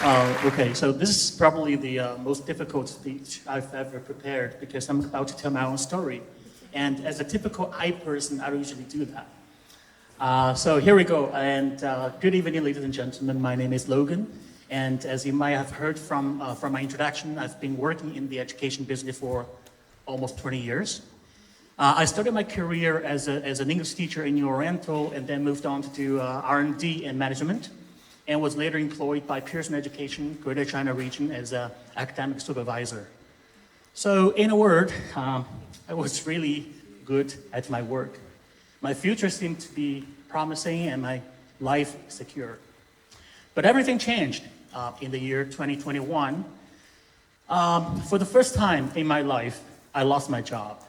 Okay, so this is probably the most difficult speech I've ever prepared because I'm about to tell my own story. And as a typical I person, I don't usually do that. So here we go. And good evening, ladies and gentlemen. My name is Logan. And as you might have heard from my introduction, I've been working in the education business for almost 20 years. I started my career as an English teacher in New Oriental and then moved on to do R&D and management, and was later employed by Pearson Education, Greater China region, as an academic supervisor. So in a word, I was really good at my work. My future seemed to be promising and my life secure. But everything changed in the year 2021. For the first time in my life, I lost my job.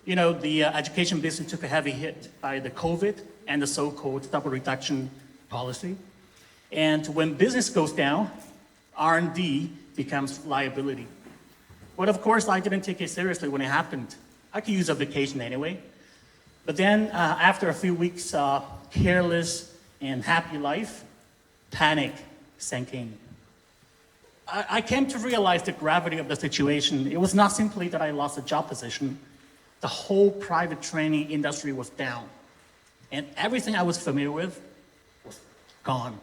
You know, the education business took a heavy hit by the COVID and the so-called double reduction policy. And when business goes down, R&D becomes liability. But of course, I didn't take it seriously when it happened. I could use a vacation anyway. But then after a few weeks careless and happy life, panic sank in. I came to realize the gravity of the situation. It was not simply that I lost a job position. The whole private training industry was down. And everything I was familiar with was gone.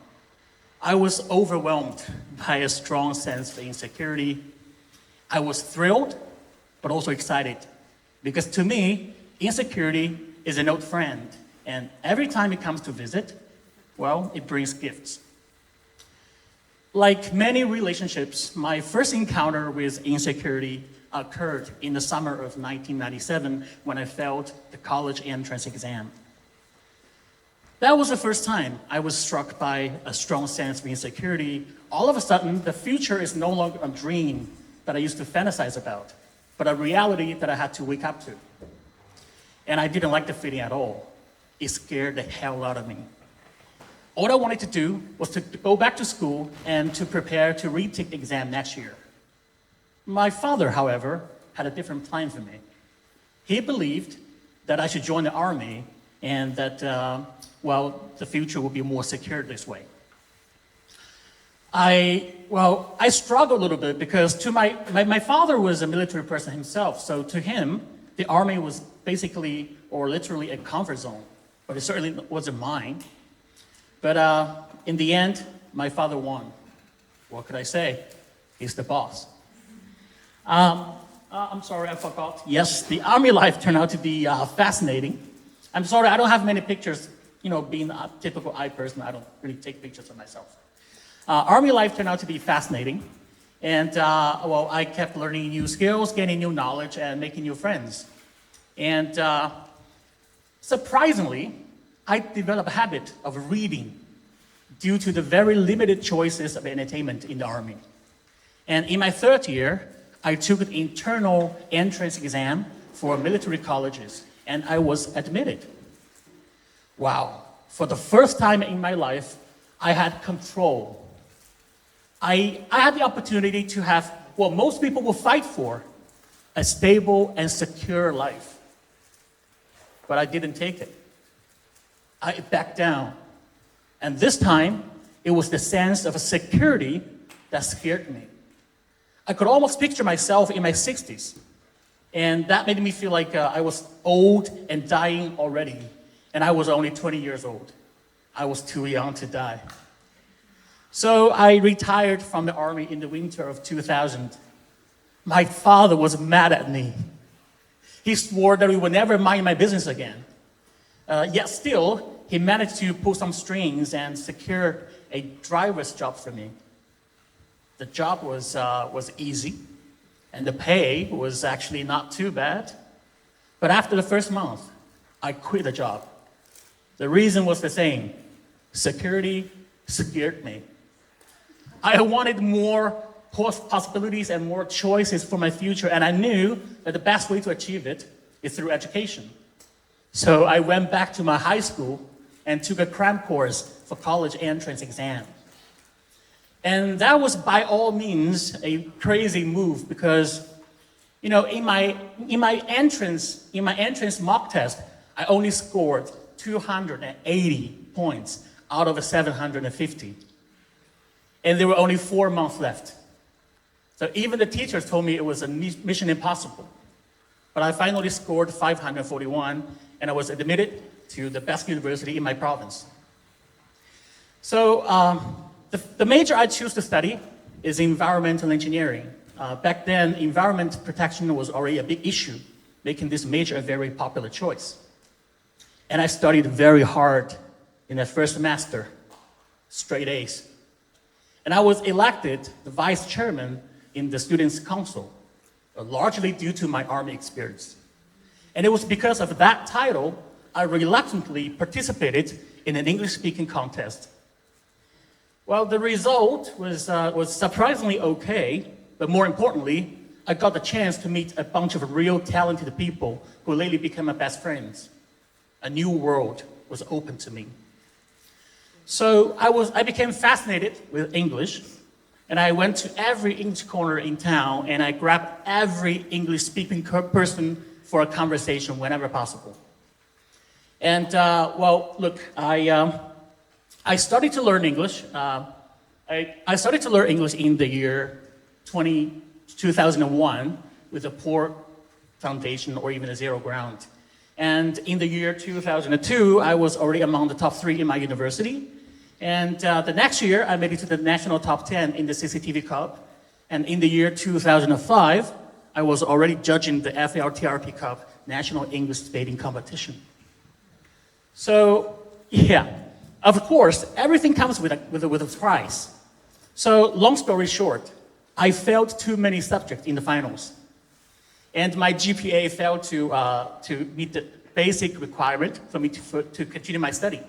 I was overwhelmed by a strong sense of insecurity. I was thrilled, but also excited. Because to me, insecurity is an old friend. And every time it comes to visit, well, it brings gifts. Like many relationships, my first encounter with insecurity occurred in the summer of 1997 when I failed the college entrance exam. That was the first time I was struck by a strong sense of insecurity. All of a sudden, the future is no longer a dream that I used to fantasize about, but a reality that I had to wake up to. And I didn't like the feeling at all. It scared the hell out of me. All I wanted to do was to go back to school and to prepare to retake the exam next year. My father, however, had a different plan for me. He believed that I should join the army and that, the future would be more secure this way. I struggled a little bit because my father was a military person himself, so to him, the army was basically or literally a comfort zone, but it certainly wasn't mine. But in the end, my father won. What could I say? He's the boss. I'm sorry, I forgot. Yes, the army life turned out to be fascinating. I'm sorry, I don't have many pictures. You know, being a typical I person, I don't really take pictures of myself. Army life turned out to be fascinating. And, I kept learning new skills, gaining new knowledge, and making new friends. And surprisingly, I developed a habit of reading due to the very limited choices of entertainment in the Army. And in my third year, I took an internal entrance exam for military colleges, and I was admitted. Wow, for the first time in my life, I had control. I had the opportunity to have what most people will fight for, a stable and secure life. But I didn't take it. I backed down. And this time, it was the sense of security that scared me. I could almost picture myself in my 60s. And that made me feel like I was old and dying already. And I was only 20 years old. I was too young to die. So I retired from the Army in the winter of 2000. My father was mad at me. He swore that he would never mind my business again. Yet still, he managed to pull some strings and secure a driver's job for me. The job was easy, and the pay was actually not too bad. But after the first month, I quit the job. The reason was the same. Security scared me. I wanted more possibilities and more choices for my future, and I knew that the best way to achieve it is through education. So I went back to my high school and took a cram course for college entrance exam. And that was by all means a crazy move because, you know, in my entrance mock test, I only scored 280 points out of 750. and there were only 4 months left. So even the teachers told me it was a mission impossible. But I finally scored 541, and I was admitted to the best university in my province. So the major I chose to study is environmental engineering. Back then, environment protection was already a big issue, making this major a very popular choice. And I studied very hard in the first semester, straight A's. And I was elected the vice chairman in the Students' Council, largely due to my Army experience. And it was because of that title, I reluctantly participated in an English-speaking contest. Well, the result was surprisingly okay, but more importantly, I got the chance to meet a bunch of real talented people who later became my best friends. A new world was open to me. So I became fascinated with English, and I went to every English corner in town, and I grabbed every English-speaking person for a conversation whenever possible. And well, look, I started to learn English. I started to learn English in the year 2001 with a poor foundation or even a zero ground. And in the year 2002, I was already among the top 3 in my university. And the next year, I made it to the national top 10 in the CCTV Cup. And in the year 2005, I was already judging the FAR-TRP Cup National English Debating Competition. So, yeah, of course, everything comes with a price. So, long story short, I failed too many subjects in the finals. And my GPA failed to meet the basic requirement for me to continue my study.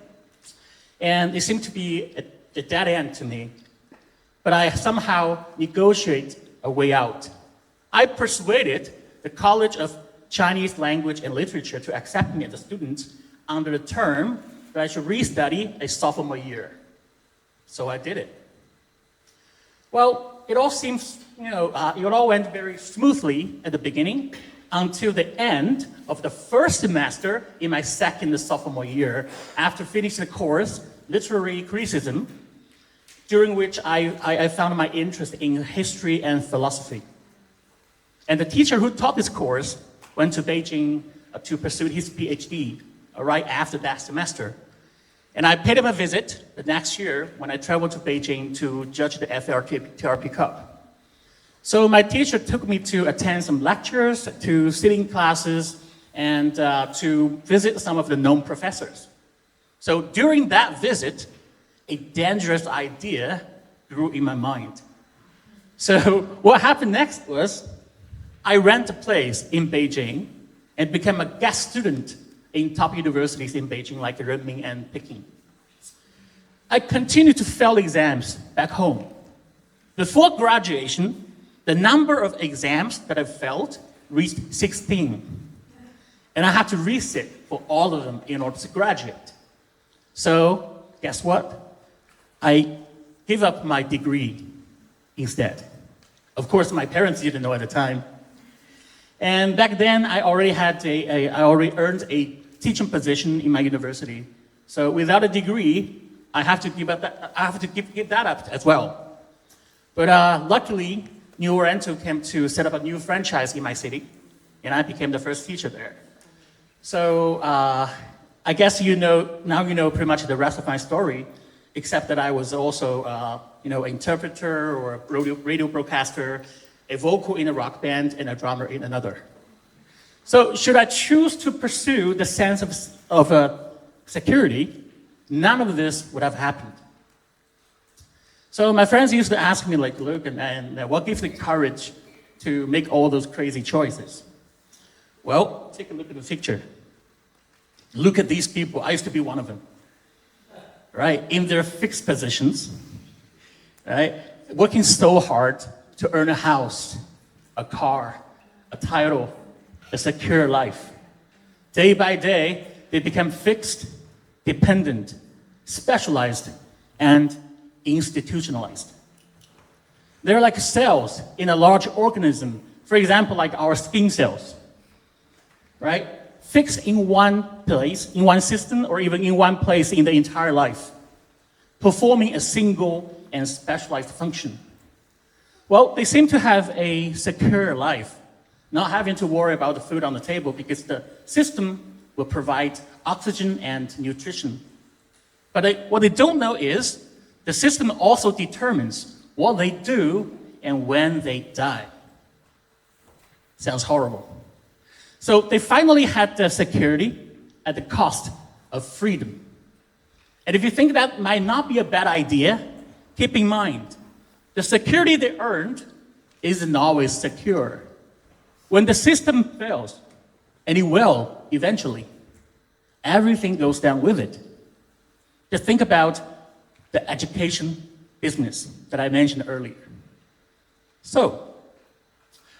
And it seemed to be a dead end to me. But I somehow negotiate a way out. I persuaded the College of Chinese Language and Literature to accept me as a student under the term that I should restudy a sophomore year. So I did it. Well, it all seems, it all went very smoothly at the beginning until the end of the first semester in my second sophomore year after finishing the course, Literary Criticism, during which I found my interest in history and philosophy. And the teacher who taught this course went to Beijing to pursue his PhD right after that semester. And I paid him a visit the next year when I traveled to Beijing to judge the FAR-TRP Cup. So my teacher took me to attend some lectures, to sit in classes, and to visit some of the known professors. So during that visit, a dangerous idea grew in my mind. So what happened next was I rent a place in Beijing and became a guest student in top universities in Beijing like Renmin and Peking. I continued to fail exams back home. Before graduation, the number of exams that I failed reached 16. And I had to resit for all of them in order to graduate. So, guess what? I gave up my degree instead. Of course, my parents didn't know at the time. And back then, I already earned a teaching position in my university. So without a degree, I have to give that up as well. But luckily, New Oriental came to set up a new franchise in my city, and I became the first teacher there. So I guess now you know pretty much the rest of my story, except that I was also an interpreter or a radio broadcaster, a vocal in a rock band, and a drummer in another. So should I choose to pursue the sense of security, none of this would have happened. So my friends used to ask me, like, look, and what gives the courage to make all those crazy choices? Well, take a look at the picture. Look at these people. I used to be one of them. Right? In their fixed positions, right? Working so hard to earn a house, a car, a title, a secure life. Day by day, they become fixed, dependent, specialized, and institutionalized. They're like cells in a large organism. For example, like our skin cells, right? Fixed in one place, in one system, or even in one place in the entire life, performing a single and specialized function. Well, they seem to have a secure life, not having to worry about the food on the table because the system will provide oxygen and nutrition. But what they don't know is the system also determines what they do and when they die. Sounds horrible. So they finally had the security at the cost of freedom. And if you think that might not be a bad idea, keep in mind, the security they earned isn't always secure. When the system fails, and it will eventually, everything goes down with it. Just think about the education business that I mentioned earlier. So,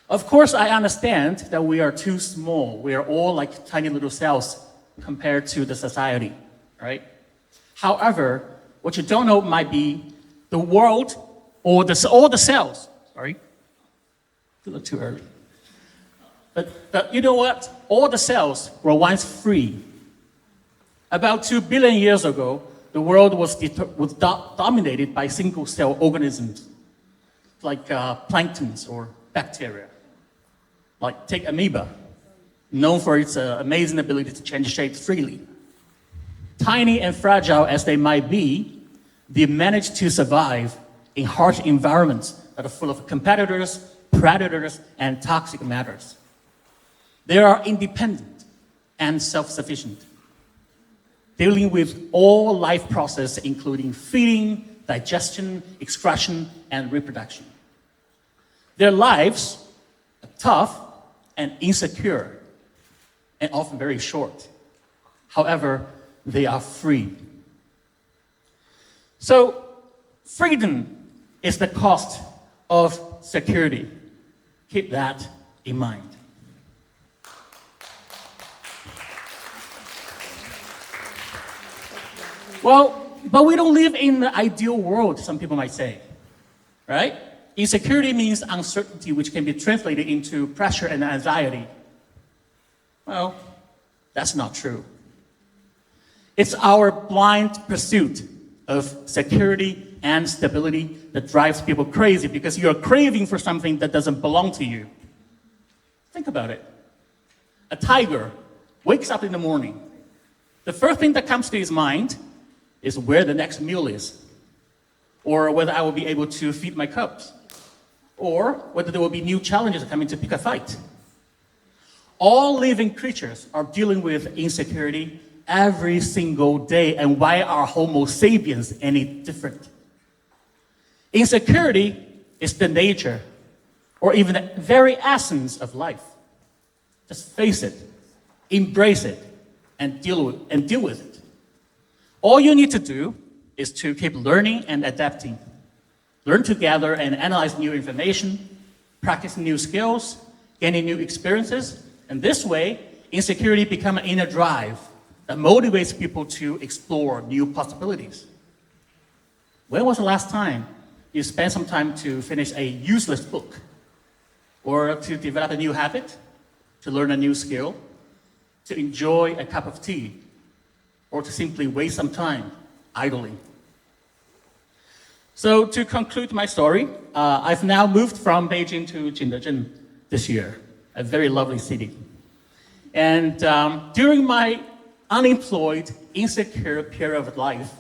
of course, I understand that we are too small. We are all like tiny little cells compared to the society, right? However, what you don't know might be the world or all the cells. Sorry, a little too early. But you know what? All the cells were once free. About 2 billion years ago, the world was dominated by single-cell organisms, like planktons or bacteria. Like take amoeba, known for its amazing ability to change shape freely. Tiny and fragile as they might be, they manage to survive in harsh environments that are full of competitors, predators, and toxic matters. They are independent and self-sufficient, dealing with all life processes, including feeding, digestion, excretion, and reproduction. Their lives are tough and insecure, and often very short. However, they are free. So, freedom is the cost of security. Keep that in mind. Well, but we don't live in the ideal world, some people might say, right? Insecurity means uncertainty, which can be translated into pressure and anxiety. Well, that's not true. It's our blind pursuit of security and stability that drives people crazy because you're craving for something that doesn't belong to you. Think about it. A tiger wakes up in the morning. The first thing that comes to his mind is where the next meal is, or whether I will be able to feed my cubs, or whether there will be new challenges coming to pick a fight. All living creatures are dealing with insecurity every single day, and why are Homo sapiens any different? Insecurity is the nature, or even the very essence of life. Just face it, embrace it, and deal with it. All you need to do is to keep learning and adapting. Learn to gather and analyze new information, practice new skills, gaining new experiences, and this way, insecurity becomes an inner drive that motivates people to explore new possibilities. When was the last time you spent some time to finish a useless book, or to develop a new habit, to learn a new skill, to enjoy a cup of tea, or to simply waste some time idling? So to conclude my story, I've now moved from Beijing to Jingdezhen this year, a very lovely city. And during my unemployed, insecure period of life,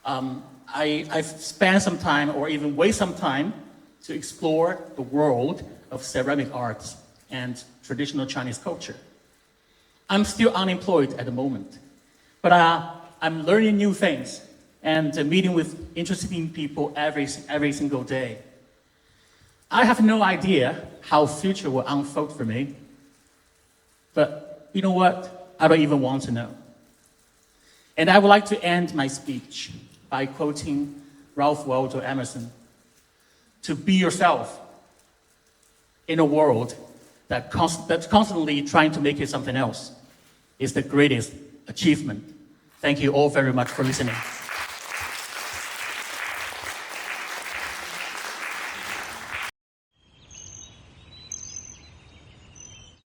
I've spent some time, or even waste some time, to explore the world of ceramic arts and traditional Chinese culture. I'm still unemployed at the moment, but I'm learning new things and meeting with interesting people every single day. I have no idea how future will unfold for me, but you know what? I don't even want to know. And I would like to end my speech by quoting Ralph Waldo Emerson: to be yourself in a world that's constantly trying to make it something else is the greatest achievement. Thank you all very much for listening.